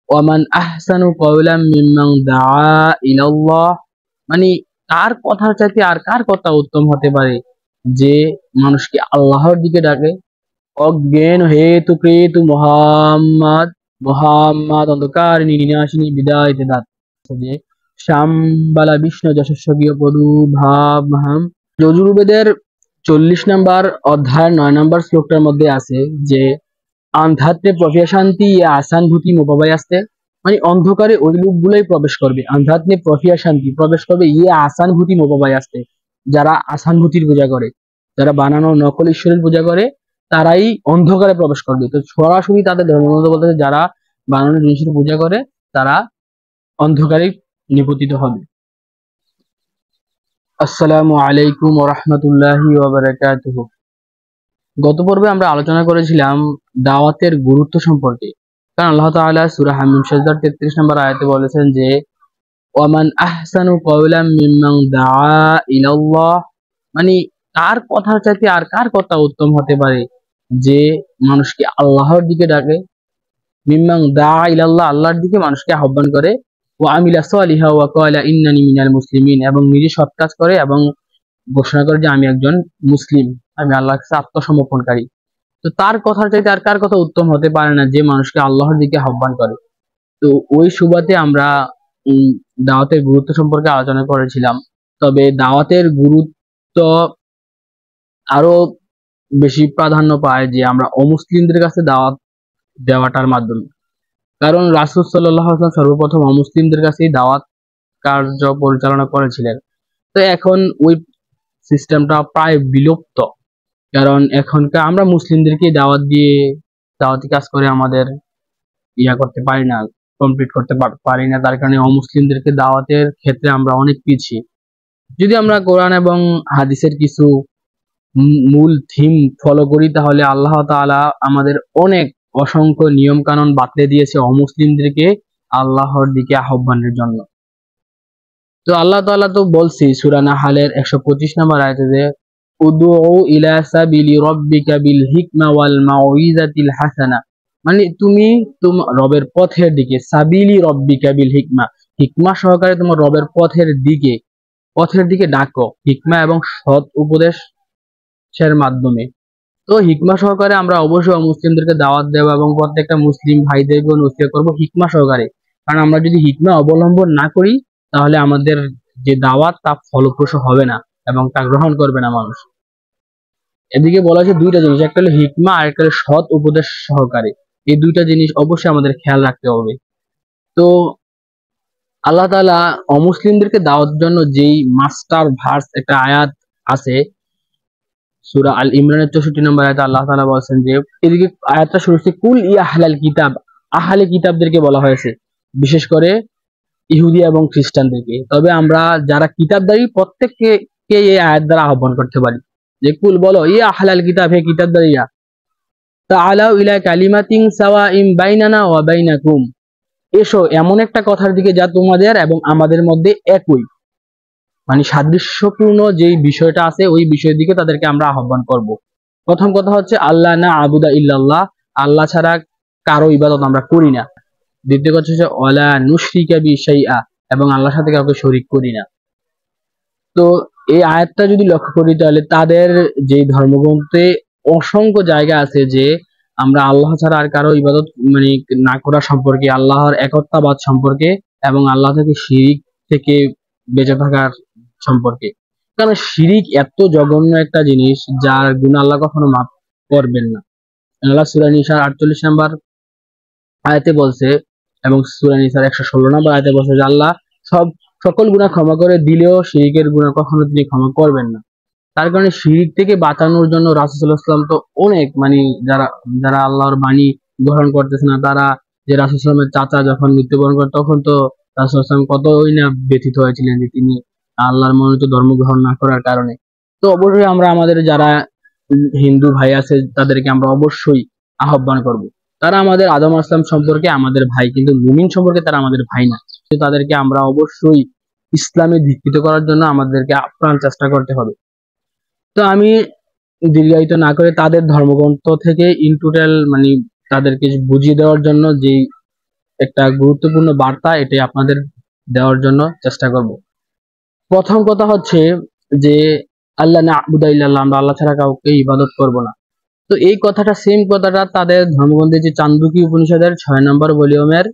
ওয়ামান আহসানু কওলাম মিম্মান দাআ ইলাল্লাহ, মানে কার কথার চাইতে আর কার কথা উত্তম হতে পারে যে মানুষকে আল্লাহর দিকে ডাকে। অজ্ঞান হেতু কৃতু মোহাম্মদ, মোহাম্মদ অন্ধকার নিনাশিনী বিদায়তে দাত যে শ্যামবালা বিষ্ণু যশস্বগীয় পদু ভাবহাম। যজুর্বেদের 40 নম্বর অধ্যায়ের 9 নম্বর শ্লোকটার মধ্যে আছে যে আন্ধাত্রে প্রফিয়া শান্তি আসানভূতি মোবাবাই আসতে, মানে অন্ধকারে ওই লোকগুলোই প্রবেশ করবে। আন্ধাত্রে প্রফিয়া শান্তি প্রবেশ করবে আসানভূতি মোবাবাই আসতে, যারা আসানভূতির পূজা করে, যারা বানানো নকল ঈশ্বরের পূজা করে, তারাই অন্ধকারে প্রবেশ করবে। তো সরাসরি তাদের ধর্মগ্রন্থ বলতেছে যারা বানানো জিনিসের পূজা করে তারা অন্ধকারে নিপতিত হবে। আসসালামু আলাইকুম ওয়া রাহমাতুল্লাহি ওয়া বারাকাতুহু। গত পর্বে আমরা আলোচনা করেছিলাম দাওয়াতের গুরুত্ব সম্পর্কে, কারণ আল্লাহ তাআলা সূরা হামিম সিজদার 33 নম্বর আয়াতে বলেছেন যে ওয়ামান আহসানু কওলাম মিম্মান দাআ ইলাল্লাহ, মানে কার কথার চাইতে আর কার কথা উত্তম হতে পারে যে মানুষকে আল্লাহর দিকে ডাকে। মিম্মান দাআ ইলাল্লাহ, আল্লাহর দিকে মানুষকে আহ্বান করে। ওয়া আমিলা সালিহা ওয়া ক্বালা ইন্নানি মিনাল মুসলিমিন, এবং নিজে সৎ কাজ করে এবং ঘোষণা করে যে আমি একজন মুসলিম, আমি আল্লাহর কাছে আত্মসমর্পণকারী। তো তার কথার চাইতে আর কার কথা উত্তম হতে পারে না যে মানুষকে আল্লাহর দিকে আহ্বান করে। তো ওই সুবাদে আমরা দাওয়াতের গুরুত্ব সম্পর্কে আলোচনা করেছিলাম। তবে দাওয়াতের গুরুত্ব আরো বেশি প্রাধান্য পায় যে আমরা অমুসলিমদের কাছে দাওয়াত দেওয়াটার মাধ্যমে, কারণ রাসূল সাল্লাল্লাহু আলাইহি ওয়াসাল্লাম সর্বপ্রথম অমুসলিমদের কাছেই দাওয়াত কার্য পরিচালনা করেছিলেন। তো এখন ওই সিস্টেমটা প্রায় বিলুপ্ত, কারণ এখনকার আমরা মুসলিমদেরকে দাওয়াতি কাজ করে আমাদের করতে পারি না, কমপ্লিট করতে পারি না। তার কারণে অমুসলিমদেরকে দাওয়াতের ক্ষেত্রে আমরা অনেক পিছিয়ে। যদি আমরা কোরআন এবং হাদিসের কিছু মূল থিম ফলো করি তাহলে আল্লাহ তাআলা আমাদের অনেক অসংখ্য নিয়ম কানুন বাতলে দিয়েছে অমুসলিমদেরকে আল্লাহর দিকে আহ্বানের জন্য। তো আল্লাহ তাআলা তো বলছি সূরা নাহলের 125 নম্বর আয়াতে যে উদউ ইলা সাবিলি রাব্বিকা বিল হিকমা ওয়াল মাউইজাতিল হাসানা, মানে তুমি তোমার রবের পথের দিকে, সাবিলি রাব্বিকা বিল হিকমা, হিকমা সহকারে তোমার রবের পথের দিকে ডাকো, হিকমা এবং সৎ উপদেশের মাধ্যমে। তো হিকমা সহকারে আমরা অবশ্যই মুসলিমদেরকে দাওয়াত দেব এবং প্রত্যেকটা মুসলিম ভাইদেরকে নসিহত করব হিকমা সহকারে। কারণ আমরা যদি হিকমা অবলম্বন না করি তাহলে আমাদের যে দাওয়াত তা ফলপ্রসূ হবে না এবং তা গ্রহণ করবে না মানুষ। এদিকে বলা হয়েছে দুইটা জিনিস, একটা হলো হিকমা আর একটা হলো সৎ উপদেশ সহকারে। এই দুইটা জিনিস অবশ্যই আমাদের খেয়াল রাখতে হবে। তো আল্লাহ তাআলা অমুসলিমদেরকে দাওয়াতের জন্য যেই মাস্টার ভার্স একটা আয়াত আছে সূরা আল ইমরানের 64 নম্বর আয়াতে আল্লাহ তাআলা বলেছেন যে, এদিকে আয়াতটা শুরু হচ্ছে কুল ইয়া আহলাল কিতাব, আহলে কিতাবদেরকে বলা হয়েছে, বিশেষ করে ইহুদি এবং খ্রিস্টানদেরকে। তবে আমরা যারা কিতাবদারী প্রত্যেককে এই আয়াত দ্বারা আহ্বান করতে পারি যে কুল বলো ইয়া আহলাল কিতাব, হে কিতাবদারীরা, তাআলাউ ইলা কালিমাতিন সাওয়াইন বাইনানা ওয়া বাইনাকুম, এসো এমন একটা কথার দিকে যা তোমাদের এবং আমাদের মধ্যে একই, মানে সাদৃশ্যপূর্ণ যেই বিষয়টা আছে ওই বিষয়ের দিকে তাদেরকে আমরা আহ্বান করব। প্রথম কথা হচ্ছে আল্লাহ না আবুদা ইল্লাল্লাহ, আল্লাহ ছাড়া কারো ইবাদত আমরা করি না। দ্বিতীয় কথা হচ্ছে ওয়ালা নুশরিকা বি শাইআ, এবং আল্লাহর সাথে কাউকে শরীক করি না। তো এই আয়াতটা যদি লক্ষ্য করি তাহলে তাদের যে ধর্মগ্রন্থে অসংখ্য জায়গা আছে যে আমরা আল্লাহ ছাড়া আর কারো ইবাদত মানে না করা সম্পর্কে, আল্লাহর একত্ববাদ সম্পর্কে এবং আল্লাহ থেকে শিরিক থেকে বেঁচে থাকার সম্পর্কে। কারণ শিরিক এত জঘন্য একটা জিনিস যার গুনাহ আল্লাহ কখনো মাফ করবেন না। আল্লাহ সূরা নিসার 48 নম্বর আয়াতে বলছে এবং সূরা নিসার 116 নম্বর আয়াতে বলছে যে আল্লাহ সকল গুনাহ ক্ষমা করে দিলেও শিরিকের গুনাহ কখনো তিনি ক্ষমা করবেন না। তার কারণে শিরিক থেকে বাঁচানোর জন্য রাসূল সাল্লাল্লাহু আলাইহি ওয়াসাল্লাম তো অনেক, মানে যারা আল্লাহর বাণী গ্রহণ করতেছে না, তারা যে রাসূল সাল্লাল্লাহু আলাইহি ওয়াসাল্লামের চাচা যখন মৃত্যুবরণ করে তখন তো রাসূল সাল্লাল্লাহু আলাইহি ওয়াসাল্লাম কতই না ব্যথিত হয়েছিলেন যে তিনি আল্লাহর মনোনীত ধর্ম গ্রহণ না করার কারণে। তো অবশ্যই আমরা আমাদের যারা হিন্দু ভাই আছে তাদেরকে আমরা অবশ্যই আহ্বান করব। তারা আমাদের আদম আসলাম সম্পর্কে আমাদের ভাই, কিন্তু মুমিন সম্পর্কে তারা আমাদের ভাই না। তো তাদেরকে আমরা অবশ্যই ইসলামে দীক্ষিত করার জন্য আমাদেরকে আপ্রাণ চেষ্টা করতে হবে। তো আমি দীর্ঘায়িত না করে তাদের ধর্মগ্রন্থ থেকে ইন টোটাল মানে তাদেরকে বুঝিয়ে দেওয়ার জন্য যেই একটা গুরুত্বপূর্ণ বার্তা, এটাই আপনাদের দেওয়ার জন্য চেষ্টা করব। প্রথম কথা হচ্ছে যে আল্লাহ না'বুদা ইল্লাল্লাহ, আমরা আল্লাহ ছাড়া কাউকে ইবাদত করব না। তো এই কথাটা, সেম কথাটা তাদের ধর্মগ্রন্থে যে চান্দুকি উপনিষদের 6 নম্বর ভলিউমের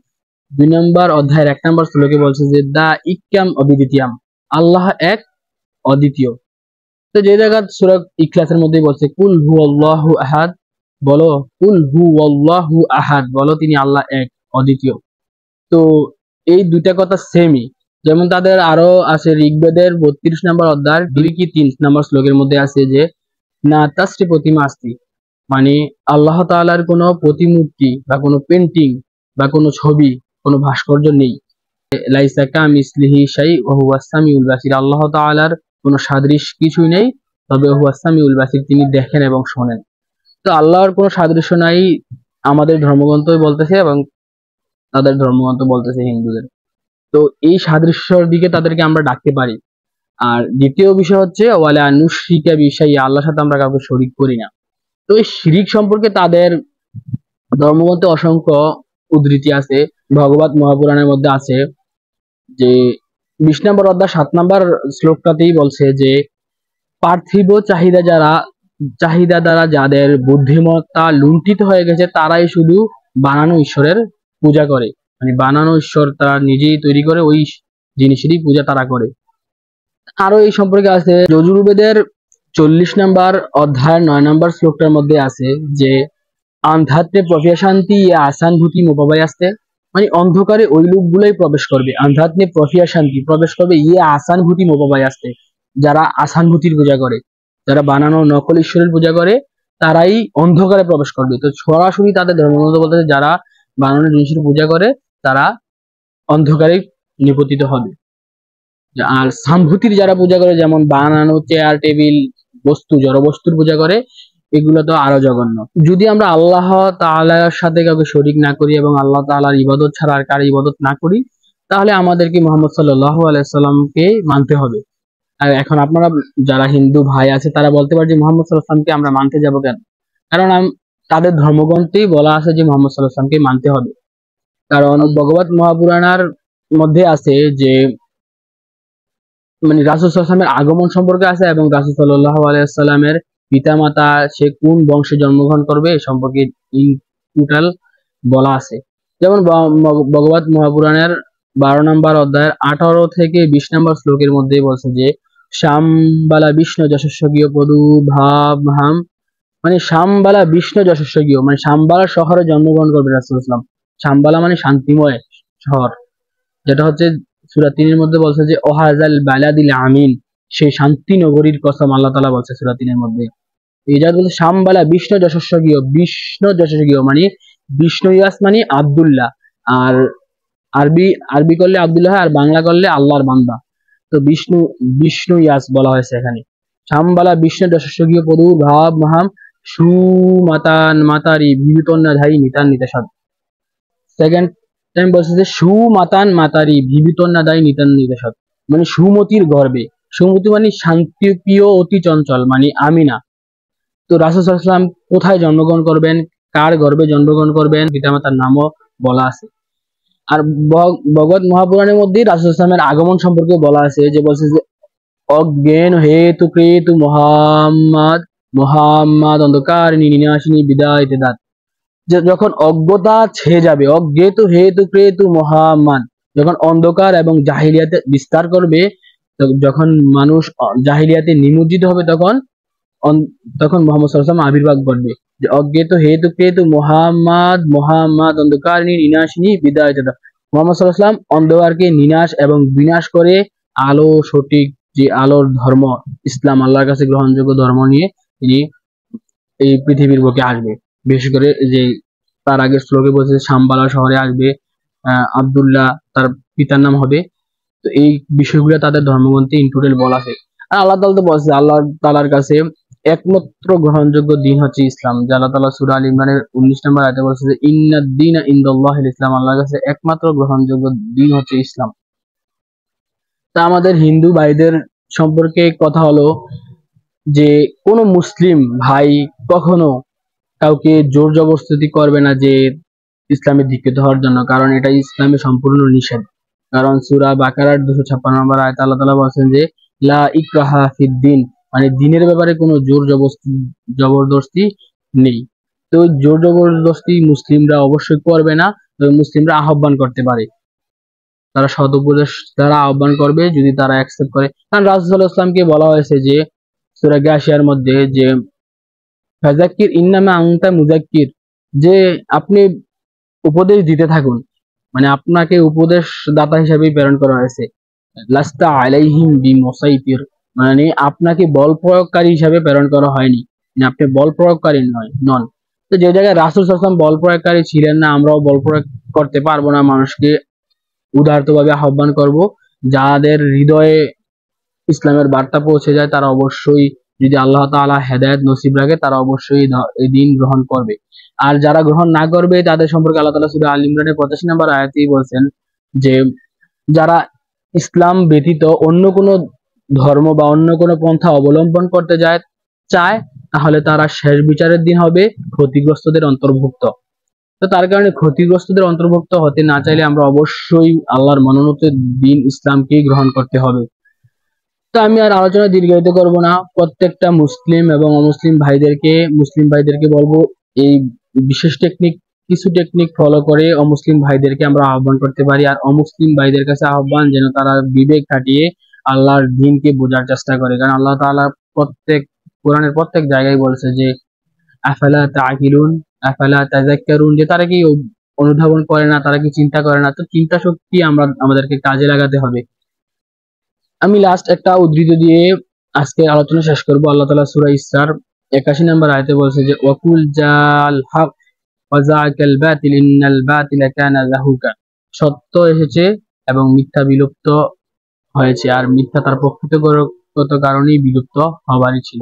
2 নম্বর অধ্যায়ের 1 নম্বর শ্লোকে বলছে যে দা ইক্কাম অবিদিতিয়াম, আল্লাহ এক, অদ্বিতীয়। তো যে জায়গা সূরা ইখলাসের মধ্যে বলছে কুল হুয়াল্লাহু আহাদ, বলো কুল হুয়াল্লাহু আহাদ, বলো তিনি আল্লাহ এক, অদ্বিতীয়। তো এই দুইটা কথা সেমই। যেমন তাদের আরো আছে ঋগ্বেদের 32 নম্বর অধ্যায় 2 কি 3 নম্বর শ্লোকের মধ্যে আছে যে না তাসরি প্রতিমা আস্তি, মানে আল্লাহ তাআলার কোনো প্রতিমূর্তি বা কোনো পেন্টিং বা কোনো ছবি, কোনো ভাস্কর্য নেই। লাইসা কামিসলিহি শাই ওয়া হুয়াস সামিউল বাসির, আল্লাহ তাআলার কোনো সাদৃশ্য কিছুই নেই, তবে হুয়াস সামিউল বাসির, তিনি দেখেন এবং শোনেন। তো আল্লাহর কোনো সাদৃশ্য নাই, আমাদের ধর্মগ্রন্থই বলতেছে এবং তাদের ধর্মগ্রন্থ বলতেছে হিন্দুদের। তো এই সাদৃশ্যর দিকে তাদেরকে আমরা ডাকতে পারি। আর দ্বিতীয় বিষয় হচ্ছে ওয়ালা নুশরিকা বিশাইয়া, আল্লাহর সাথে আমরা কাউকে শরীক করি না। তো এই শিরিক সম্পর্কে তাদের ধর্মগ্রন্থে অসংখ্য উদ্ধৃতি আছে। ভগবত মহাপুরাণের মধ্যে আছে যে 20 নম্বর অধ্যায় 7 নম্বর শ্লোকটাতেই বলছে যে পার্থিব চাহিদা দ্বারা যাদের বুদ্ধিমত্তা লুণ্ঠিত হয়ে গেছে, তারাই শুধু বানানো ঈশ্বরের পূজা করে, মানে বানানো ঈশ্বর তারা নিজেই তৈরি করে, ওই জিনিসেরই পূজা তারা করে। আরো এই সম্পর্কে আছে যজুর্বেদের 40 নম্বর অধ্যায়ের 9 নম্বর শ্লোকটার মধ্যে আছে যে আন্ধাত্রে প্রফিয়াশান্তি আসানভূতি মোবাবাই আসতে, মানে অন্ধকারে ওই লোকগুলোই প্রবেশ করবে, আন্ধাত্রে প্রফিয়াশান্তি প্রবেশ করবে আসানভূতি মোবাবাই আসতে, যারা আসানভূতির পূজা করে, যারা বানানো নকল ঈশ্বরের পূজা করে, তারাই অন্ধকারে প্রবেশ করবে। তো সরাসরি তাদের ধর্মগ্রন্থ বলতেছে যারা বানানো জিনিসের পূজা করে তারা অন্ধকারে নিপতিত হবে। আর সাম্ভূতির যারা পূজা করে, যেমন বানানো চেয়ার টেবিল বস্তু, জড় বস্তুর পূজা করে, এগুলো তো আরো জঘন্য। যদি আমরা আল্লাহ তাআলার সাথে কাউকে শরীক না করি এবং আল্লাহ তাআলার ইবাদত ছাড়া আর কারো ইবাদত না করি, তাহলে আমাদেরকে মুহাম্মদ সাল্লাল্লাহু আলাইহি সাল্লামকে মানতে হবে। আর এখন আপনারা যারা হিন্দু ভাই আছে তারা বলতে পারে যে মুহাম্মদ সাল্লাল্লাহু আলাইহি সাল্লামকে আমরা মানতে যাব কেন? কারণ তাদের ধর্মগ্রন্থেই বলা আছে যে মুহাম্মদ সাল্লাল্লাহু আলাইহি সাল্লামকে মানতে হবে। কারণ ভগবত মহাপুরাণার মধ্যে আছে যে মানে রাসূল সাল্লাল্লাহু আলাইহি ওয়াসাল্লামের আগমন সম্পর্কে আছে এবং রাসূল সাল্লাল্লাহু আলাইহি ওয়াসাল্লামের পিতামাতা, সে কোন বংশে জন্মগ্রহণ করবে এ সম্পর্কে ইন টোটাল বলা আছে। যেমন ভগবত মহাপুরাণের 12 নম্বর অধ্যায়ের 18 থেকে 20 নম্বর শ্লোকের মধ্যে বলছে যে শ্যামবালা বিষ্ণু যশস্বগীয় পদু ভাবহাম, মানে শ্যামবালা বিষ্ণু যশস্বগীয়, মানে শ্যামবালা শহরে জন্মগ্রহণ করবে রাসূল সাল্লাল্লাহু আলাইহি ওয়াসাল্লাম। শ্যামবালা মানে শান্তিময় শহর, যেটা হচ্ছে সূরা 3 এর মধ্যে বলছে যে ওহাজাল বালাদিল আমিন, সেই শান্তি নগরীর কসম আল্লাহ তাআলা বলছে সূরা 3 এর মধ্যে। এই যা বলছে শ্যামবালা বিষ্ণু যশস্বগীয়, বিষ্ণু যশস্বগীয় মানে বিষ্ণু ইয়াস মানে আব্দুল্লাহ, আর আরবি করলে আব্দুল্লাহ আর বাংলা করলে আল্লাহর বান্দা। তো বিষ্ণু ইয়াস বলা হয়েছে এখানে। শ্যামবালা বিষ্ণু যশস্বগীয় পদু ভাব মহাম সুমাতান মাতারি বিবিতন্না ধাই নিতান নিতাসাদ। সেকেন্ড টাইম বলছে যে সুমাতান মাতারি বিবিতন্না দাই নিতান নিতাসাদ, মানে সুমতির গর্ভে। সুমতি মানে শান্তিপ্রিয় অতি চঞ্চল, মানে আমিনা। তো রাসূল সাল্লাল্লাহু আলাইহি ওয়াসাল্লাম কোথায় জন্মগ্রহণ করবেন, কার গর্ভে জন্মগ্রহণ করবেন, পিতামাতার নামও বলা আছে। আর ভগবত মহাপুরাণের মধ্যে রাসূল সাল্লাল্লাহু আলাইহি ওয়াসাল্লামের আগমন সম্পর্কে বলা আছে যে বলছে যে অজ্ঞান হেতু কৃতু মুহাম্মদ অন্ধকারিণী নিনাশিনী বিদায় দাত, যখন অজ্ঞতা ছেয়ে যাবে, অজ্ঞেতু হেতু কৃতু মুহাম্মদ, যখন অন্ধকার এবং জাহিলিয়াতে বিস্তার করবে, যখন মানুষ জাহিলিয়াতে নিমজ্জিত হবে, তখন মুহাম্মদ সাল্লাল্লাহু আলাইহি ওয়াসাল্লাম আবির্ভাব ঘটবে। যে অজ্ঞেত হেতু কৃতু মুহাম্মদ অন্ধকারিণী নিনাশিনী বিদায় দাত, মুহাম্মদ সাল্লাল্লাহু আলাইহি ওয়াসাল্লাম অন্ধকারকে নিনাশ এবং বিনাশ করে আলো, সঠিক যে আলোর ধর্ম ইসলাম, আল্লাহর কাছে গ্রহণযোগ্য ধর্ম নিয়ে তিনি এই পৃথিবীর বুকে আসবে। বিশেষ করে যে তার আগে শ্লোকে বলছে শামবালা শহরে আসবে, আব্দুল্লাহ তার পিতার নাম হবে। তো এই বিষয়গুলো তাদের ধর্মগ্রন্থে ইনটোটাল বলা আছে। আর আল্লাহ তাআলা তো বলছে আল্লাহ তাআলার কাছে একমাত্র গ্রহণযোগ্য দিন হচ্ছে ইসলাম। যে আল্লাহ তাআলা সূরা আল ইমরানের 19 নম্বর আয়াতে বলছে যে ইন্নাদ দীনা ইনদাল্লাহিল ইসলাম, আল্লাহর কাছে একমাত্র গ্রহণযোগ্য দিন হচ্ছে ইসলাম। তা আমাদের হিন্দু ভাইদের সম্পর্কে কথা হলো যে কোন মুসলিম ভাই কখনো কাউকে জোর জবরদস্তি করবে না যে ইসলামে দীক্ষিত হওয়ার জন্য, কারণ এটা ইসলামে সম্পূর্ণ নিষেধ। কারণ সূরা বাকারার 256 নম্বর আয়াতে আল্লাহ তাআলা বলেছেন যে লা ইকরাহা ফিদ্দিন, মানে দিনের ব্যাপারে কোনো জোর জবরদস্তি নেই। তো জোর জবরদস্তি মুসলিমরা অবশ্যই করবে না, তবে মুসলিমরা আহ্বান করতে পারে, তারা সৎ উপদেশ দ্বারা আহ্বান করবে যদি তারা অ্যাকসেপ্ট করে। কারণ রাসূল সাল্লাল্লাহু আলাইহি ওয়াসাল্লামকে বলা হয়েছে যে সূরা গাশিয়ার মধ্যে যে ফাযাক্কির ইন্নামা আনতা মুযাক্কির, যে আপনি উপদেশ দিতে থাকুন, মানে আপনাকে উপদেশ দাতা হিসেবে প্রেরণ করা হয়েছে। লাস্তা আলাইহিম বিমুসাইতির, মানে আপনাকে বল প্রয়োগকারী হিসেবে প্রেরণ করা হয়নি, মানে আপনি বল প্রয়োগকারী নন। তো যে জায়গায় রাসূল সাল্লাল্লাহু আলাইহি ওয়াসাল্লাম বল প্রয়োগকারী ছিলেন না, আমরাও বল প্রয়োগ করতে পারবো না, মানুষকে উদারতভাবে আহ্বান করব। যাদের হৃদয়ে ইসলামের বার্তা পৌঁছে যায় তারা অবশ্যই, যদি আল্লাহ তাআলা হেদায়েত নসিব রাখে, তারা অবশ্যই এই দিন গ্রহণ করবে। আর যারা গ্রহণ না করবে তাদের সম্পর্কে আল্লাহ তাআলা সূরা আল ইমরানের 85 নম্বর আয়াতেই বলছেন যে যারা ইসলাম ব্যতীত অন্য কোনো ধর্ম বা অন্য কোনো পন্থা অবলম্বন করতে চায়, তাহলে তারা শেষ বিচারের দিন হবে ক্ষতিগ্রস্তদের অন্তর্ভুক্ত। তো তার কারণে ক্ষতিগ্রস্তদের অন্তর্ভুক্ত হতে না চাইলে আমরা অবশ্যই আল্লাহর মনোনীত দিন ইসলামকেই গ্রহণ করতে হবে। তো আমি আর আলোচনা দীর্ঘায়িত করব না। প্রত্যেকটা মুসলিম এবং মুসলিম ভাইদেরকে বলবো এই বিশেষ কিছু টেকনিক ফলো করে অমুসলিম ভাইদেরকে আমরা আহ্বান করতে পারি। আর অমুসলিম ভাইদের কাছে আহ্বান যেন তারা বিবেক খাটিয়ে আল্লাহর দ্বীনকে বোঝার চেষ্টা করে, কারণ আল্লাহ তাআলা কোরআনের প্রত্যেক জায়গায় বলেছে যে আফালা তাআকিলুন আফালা তাযাক্কারুন, যে তারা কি অনুধাবন করে না, তারা কি চিন্তা করে না। তো চিন্তা শক্তি আমাদেরকে কাজে লাগাতে হবে। আমি লাস্ট একটা উদ্ধৃতি দিয়ে আজকে আলোচনা শেষ করব। আল্লাহ তাআলা সূরা ইসরার 81 নম্বর আয়াতে বলছে যে ওয়াকুল জাল হক ওয়া যাকাল বাতিল ইন্নাল বাতিলা কানা যাহুকা, সত্য এসেছে এবং মিথ্যা বিলুপ্ত হয়েছে, আর মিথ্যা তার প্রকৃতিগত কারণেই বিলুপ্ত হবারই ছিল।